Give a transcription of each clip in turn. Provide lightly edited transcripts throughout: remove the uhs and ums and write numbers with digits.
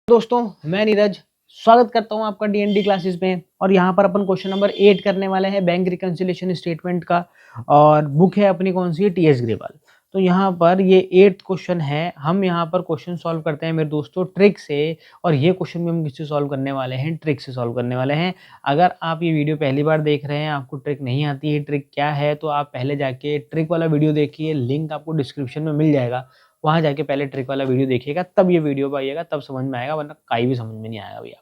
दोस्तों मैं नीरज स्वागत करता हूं आपका डीएनडी क्लासेस में। और यहां पर अपन क्वेश्चन नंबर 8 करने वाले हैं बैंक रिकंसिलिएशन स्टेटमेंट का। और बुक है अपनी कौन सी है, टीएस ग्रेवाल। तो यहां पर ये 8th क्वेश्चन है। हम यहां पर क्वेश्चन सॉल्व करते हैं मेरे दोस्तों ट्रिक से। और ये क्वेश्चन भी हम किससे सॉल्व करने वाले हैं, ट्रिक से सॉल्व करने वाले हैं। अगर आप ये वीडियो पहली बार देख रहे हैं, आपको ट्रिक नहीं आती है, ट्रिक क्या है, तो आप पहले जाके ट्रिक वाला वीडियो देखिए, लिंक आपको डिस्क्रिप्शन में मिल जाएगा। वहाँ जाके पहले ट्रिक वाला वीडियो देखिएगा, तब ये वीडियो पे आइएगा, तब समझ में आएगा, वरना कहीं भी समझ में नहीं आएगा भैया।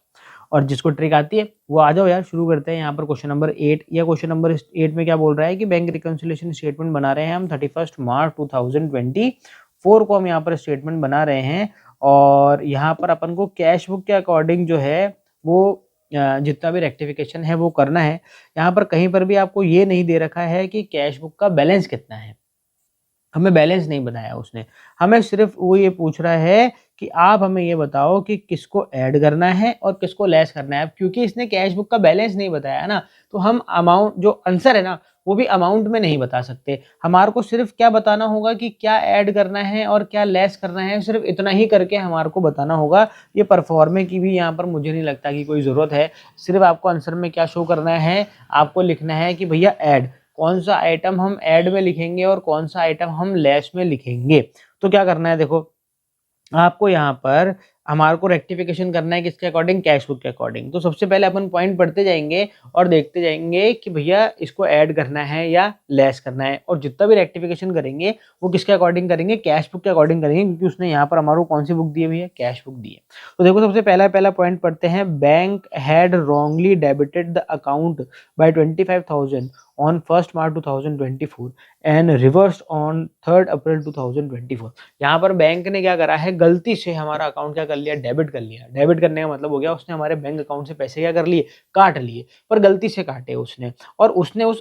और जिसको ट्रिक आती है वो आ जाओ यार, शुरू करते हैं। यहाँ पर क्वेश्चन नंबर 8 या क्वेश्चन नंबर 8 में क्या बोल रहा है कि बैंक रिकंसिलिएशन स्टेटमेंट बना रहे हैं हम 31 मार्च 2024 को हम यहाँ पर स्टेटमेंट बना रहे हैं। और यहाँ पर अपन को कैश बुक के अकॉर्डिंग जो है वो जितना भी रेक्टिफिकेशन है वो करना है। यहाँ पर कहीं पर भी आपको ये नहीं दे रखा है कि कैश बुक का बैलेंस कितना है, हमें बैलेंस नहीं बताया उसने। हमें सिर्फ वो ये पूछ रहा है कि आप हमें ये बताओ कि किसको ऐड करना है और किसको लेस करना है। क्योंकि इसने कैश बुक का बैलेंस नहीं बताया ना, तो हम अमाउंट जो आंसर है ना वो भी अमाउंट में नहीं बता सकते। हमारे को सिर्फ क्या बताना होगा कि क्या ऐड करना है और क्या लेस करना है, सिर्फ इतना ही करके हमारे को बताना होगा। ये परफॉर्मे की भी यहाँ पर मुझे नहीं लगता कि कोई ज़रूरत है। सिर्फ आपको आंसर में क्या शो करना है, आपको लिखना है कि भैया ऐड, कौन सा आइटम हम ऐड में लिखेंगे और कौन सा आइटम हम लेस में लिखेंगे। तो क्या करना है, देखो आपको यहाँ पर हमारे को रेक्टिफिकेशन करना है किसके अकॉर्डिंग, कैश बुक के अकॉर्डिंग। तो सबसे पहले अपन पॉइंट पढ़ते जाएंगे और देखते जाएंगे कि भैया इसको ऐड करना है या लेस करना है। और जितना भी रेक्टिफिकेशन करेंगे वो किसके अकॉर्डिंग करेंगे, कैश बुक के अकॉर्डिंग करेंगे, क्योंकि उसने यहाँ पर हमारे को कौन सी बुक दी हुई है, कैश बुक दी है। तो देखो सबसे पहला पॉइंट पढ़ते हैं। Bank had wrongly debited the account by 25,000 on 1st March 2024 and reversed on 3rd April 2024। यहाँ पर बैंक ने क्या करा है, गलती से हमारा अकाउंट क्या कर लिया, डेबिट कर लिया। डेबिट करने का मतलब हो गया उसने हमारे बैंक अकाउंट से पैसे क्या कर लिए, काट लिए। पर गलती से काटे उसने, और उसने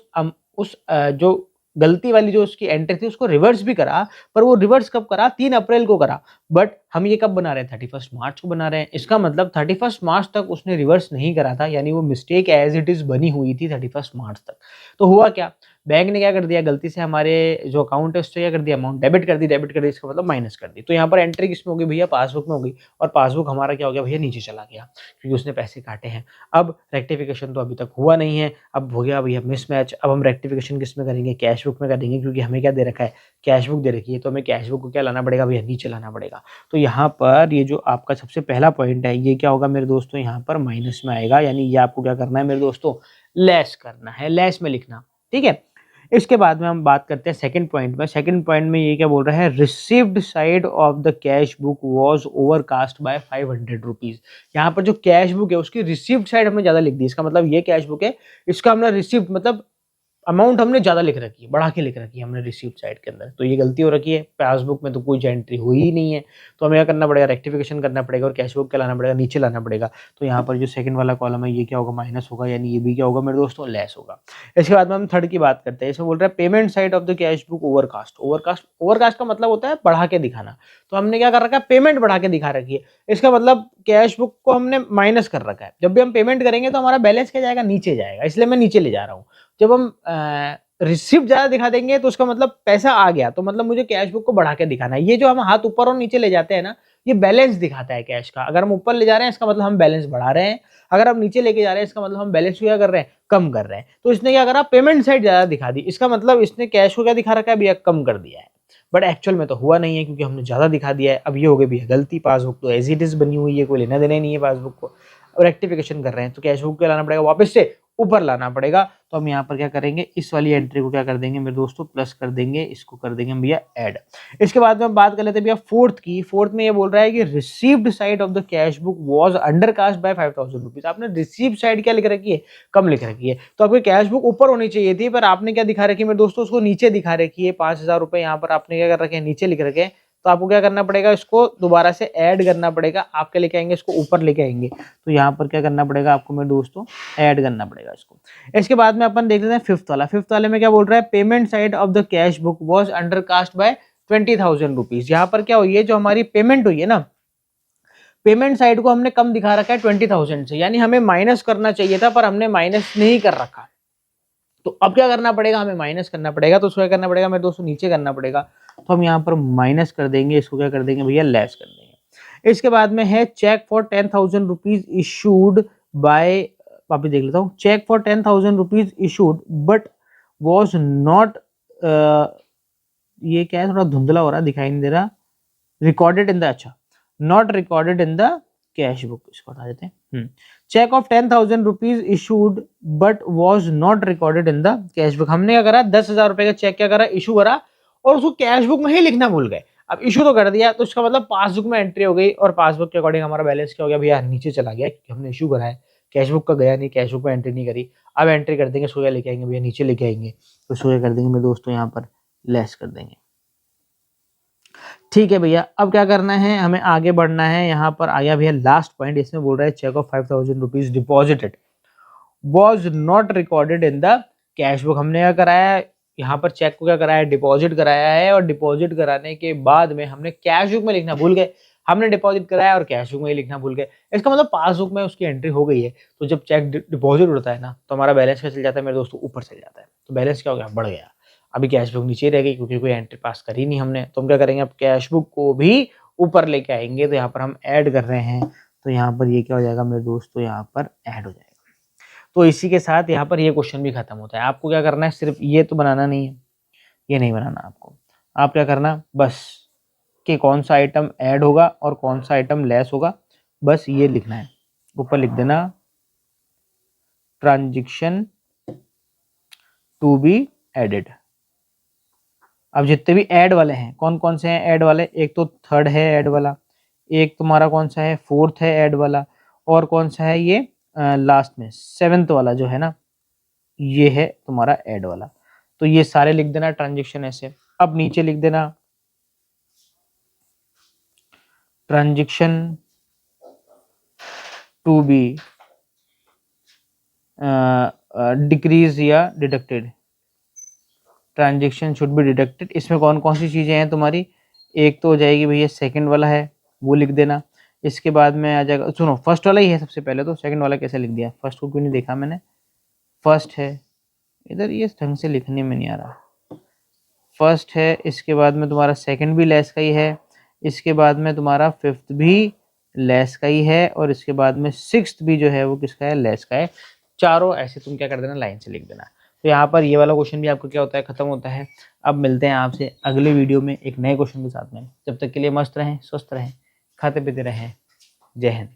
जो गलती वाली जो उसकी एंट्री थी उसको रिवर्स भी करा। पर वो रिवर्स कब करा, 3 अप्रैल को करा। बट हम ये कब बना रहे हैं, 31 मार्च को बना रहे हैं। इसका मतलब 31 मार्च तक उसने रिवर्स नहीं करा था, यानी वो मिस्टेक एज इट इज बनी हुई थी 31 मार्च तक। तो हुआ क्या, बैंक ने क्या कर दिया, गलती से हमारे जो अकाउंट है उससे क्या कर दिया, अमाउंट डेबिट कर दी। डेबिट कर दी इसका मतलब माइनस कर दी। तो यहाँ पर एंट्री किसमें होगी भैया, पासबुक में होगी। और पासबुक हमारा क्या हो गया भैया, नीचे चला गया, क्योंकि उसने पैसे काटे हैं। अब रेक्टिफिकेशन तो अभी तक हुआ नहीं है, अब हो गया भैया मिसमैच। अब हम रेक्टिफिकेशन किस में करेंगे, कैश बुक में करेंगे, क्योंकि हमें क्या दे रखा है, कैश बुक दे रखी है। तो हमें कैश बुक को क्या लाना पड़ेगा भैया, नीचे लाना पड़ेगा। तो यहाँ पर ये जो आपका सबसे पहला पॉइंट है ये क्या होगा मेरे दोस्तों, यहाँ पर माइनस में आएगा। यानी ये आपको क्या करना है मेरे दोस्तों, लेस करना है, लेस में लिखना, ठीक है। इसके बाद में हम बात करते हैं सेकंड पॉइंट में। सेकंड पॉइंट में ये क्या बोल रहा है, received side of the cash book was overcast bye 500 rupees. यहाँ पर जो कैश बुक है उसकी रिसीव्ड साइड हमने ज्यादा लिख दी। इसका मतलब ये कैश बुक है, इसका हमने रिसीव्ड मतलब अमाउंट हमने ज्यादा लिख रखी है, बढ़ा के लिख रखी है हमने रिसीप्ट साइड के अंदर। तो ये गलती हो रखी है, पासबुक में तो कोई एंट्री हुई ही नहीं है। तो हमें क्या करना पड़ेगा, रेक्टिफिकेशन करना पड़ेगा और कैश बुक क्या लाना पड़ेगा, नीचे लाना पड़ेगा। तो यहाँ पर जो सेकंड वाला कॉलम है ये क्या होगा, माइनस होगा, यानी ये भी क्या होगा मेरे दोस्तों, लेस होगा। इसके बाद में हम थर्ड की बात करते हैं। इसमें बोल रहा है payment side of the cash book overcast. Overcast का मतलब होता है बढ़ा के दिखाना। तो हमने क्या कर रखा है, पेमेंट बढ़ा के दिखा रखी है। इसका मतलब कैश बुक को हमने माइनस कर रखा है। जब भी हम पेमेंट करेंगे तो हमारा बैलेंस क्या जाएगा, नीचे जाएगा, इसलिए मैं नीचे ले जा रहा हूँ। जब हम रिसिप्ट ज्यादा दिखा देंगे तो उसका मतलब पैसा आ गया, तो मतलब मुझे कैश बुक को बढ़ा के दिखाना है। ये जो हम हाथ ऊपर और नीचे ले जाते हैं ना, ये बैलेंस दिखाता है कैश का। अगर हम ऊपर ले जा रहे हैं इसका मतलब हम बैलेंस बढ़ा रहे हैं, अगर हम नीचे लेके जा रहे हैं इसका मतलब हम बैलेंस क्या कर रहे हैं, कम कर रहे हैं। तो इसने क्या करा, पेमेंट साइड ज्यादा दिखा दी। इसका मतलब इसने कैश को क्या दिखा रखा है भैया, कम कर दिया है। बट एक्चुअल में तो हुआ नहीं है, क्योंकि हमने ज्यादा दिखा दिया है। अब ये हो गई भैया गलती, पासबुक तो एज इट इज बनी हुई है, कोई लेना देना ही नहीं है पासबुक को। और रेक्टिफिकेशन कर रहे हैं तो कैश बुक को लाना पड़ेगा, वापस से ऊपर लाना पड़ेगा। तो हम यहाँ पर क्या करेंगे, इस वाली एंट्री को क्या कर देंगे मेरे दोस्तों, प्लस कर देंगे, इसको कर देंगे हम भैया ऐड। इसके बाद में हम बात कर लेते हैं भैया फोर्थ की। फोर्थ में ये बोल रहा है कि received side of the cash book was undercast bye 5,000 rupees. आपने रिसीव्ड साइड क्या लिख रखी है, कम लिख रखी है। तो आपकी कैश बुक ऊपर होनी चाहिए थी, पर आपने क्या दिखा रखी है मेरे दोस्तों, उसको नीचे दिखा रखी है। 5,000 रुपए यहाँ पर आपने क्या कर रखे हैं, नीचे लिख रखे हैं। तो आपको क्या करना पड़ेगा, इसको दोबारा से ऐड करना पड़ेगा। आप क्या लेके आएंगे, इसको ऊपर लेके आएंगे। तो यहाँ पर क्या करना पड़ेगा आपको मेरे दोस्तों, ऐड करना पड़ेगा इसको। इसके बाद में अपन देख लेते हैं फिफ्थ वाला। फिफ्थ वाले में क्या बोल रहा है, payment side of the cash book was undercast bye 20,000 rupees. यहाँ पर क्या हुई है, जो हमारी पेमेंट हुई है ना, पेमेंट साइड को हमने कम दिखा रखा है 20,000 से, यानी हमें माइनस करना चाहिए था, पर हमने माइनस नहीं कर रखा। तो अब क्या करना पड़ेगा, हमें माइनस करना पड़ेगा। तो उसको क्या करना पड़ेगा मेरे दोस्तों, नीचे करना पड़ेगा। तो हम यहाँ पर माइनस कर देंगे, इसको क्या कर देंगे भैया, लेस कर देंगे। इसके बाद में है cheque for 10,000 rupees issued by, वापिस देख लेता हूँ, cheque for 10,000 rupees issued but was not, ये क्या है, थोड़ा धुंधला हो रहा, दिखाई नहीं दे रहा, रिकॉर्डेड इन द, अच्छा, not recorded in the cash book, इसको हटा देते हैं। Cheque of 10,000 rupees issued but was not recorded in the cash book, हमने क्या करा, 10,000 रुपए का चेक क्या करा, इशू करा और उसको कैश बुक में ही लिखना भूल गए। अब इशू तो कर दिया, तो इसका मतलब पासबुक में एंट्री हो गई और पासबुक के अकॉर्डिंग हमारा बैलेंस क्या हो गया भैया, नीचे चला गया, क्योंकि हमने इशू करा है, कैश बुक का गया नहीं, कैश बुक में एंट्री नहीं करी। अब एंट्री कर देंगे, सोया लेके आएंगे भैया, नीचे लेके आएंगे, तो सोया कर देंगे मेरे दोस्तों, यहाँ पर लेस कर देंगे। ठीक है भैया, अब क्या करना है, हमें आगे बढ़ना है। यहाँ पर आया भैया लास्ट पॉइंट, इसमें बोल रहा है cheque of 5,000 rupees deposited was not recorded in the cash book. हमने क्या कराया, यहाँ पर चेक को क्या कराया, डिपॉजिट कराया है, और डिपॉजिट कराने के बाद में हमने कैश बुक में लिखना भूल गए। हमने डिपॉजिट कराया और कैश बुक में ही लिखना भूल गए, इसका मतलब पासबुक में उसकी एंट्री हो गई है। तो जब चेक डिपॉजिट उड़ता है ना, तो हमारा बैलेंस क्या चल जाता है मेरे दोस्तों, ऊपर चल जाता है। तो बैलेंस क्या हो गया, बढ़ गया। अभी कैश बुक नीचे रह गई, क्योंकि कोई एंट्री पास करी नहीं हमने। तो हम क्या करेंगे, अब कैश बुक को भी ऊपर लेके आएंगे। तो यहाँ पर हम ऐड कर रहे हैं, तो यहाँ पर ये क्या हो जाएगा मेरे दोस्तों, यहाँ पर ऐड हो जाएगा। तो इसी के साथ यहाँ पर ये क्वेश्चन भी खत्म होता है। आपको क्या करना है, सिर्फ ये तो बनाना नहीं है, ये नहीं बनाना आपको। आप क्या करना, बस कि कौन सा आइटम ऐड होगा और कौन सा आइटम लेस होगा, बस ये लिखना है। ऊपर लिख देना ट्रांजैक्शन टू बी एडेड। अब जितने भी ऐड वाले हैं, कौन कौन से हैं ऐड वाले, एक तो थर्ड है ऐड वाला, एक तुम्हारा कौन सा है, फोर्थ है ऐड वाला, और कौन सा है ये लास्ट में 7th वाला जो है ना, ये है तुम्हारा ऐड वाला। तो ये सारे लिख देना ट्रांजैक्शन ऐसे। अब नीचे लिख देना ट्रांजैक्शन टू बी डिक्रीज या deducted, transaction should be deducted. इसमें कौन कौन सी चीजें हैं तुम्हारी, एक तो हो जाएगी भैया सेकंड वाला है, वो लिख देना। इसके बाद में आ जाएगा, सुनो फर्स्ट वाला ही है सबसे पहले, तो सेकंड वाला कैसे लिख दिया, फर्स्ट को क्यों नहीं देखा मैंने, फर्स्ट है इधर, ये ढंग से लिखने में नहीं आ रहा, फर्स्ट है। इसके बाद में तुम्हारा सेकंड भी लेस का ही है, इसके बाद में तुम्हारा फिफ्थ भी लेस का ही है, और इसके बाद में सिक्स्थ भी जो है वो किसका है, लेस का है। चारों ऐसे तुम क्या कर देना, लाइन से लिख देना। तो यहाँ पर ये वाला क्वेश्चन भी आपको क्या होता है, खत्म होता है। अब मिलते हैं आपसे अगले वीडियो में एक नए क्वेश्चन के साथ में। जब तक के लिए मस्त रहें, स्वस्थ रहें, खाते पीते रहें। जय हिंद।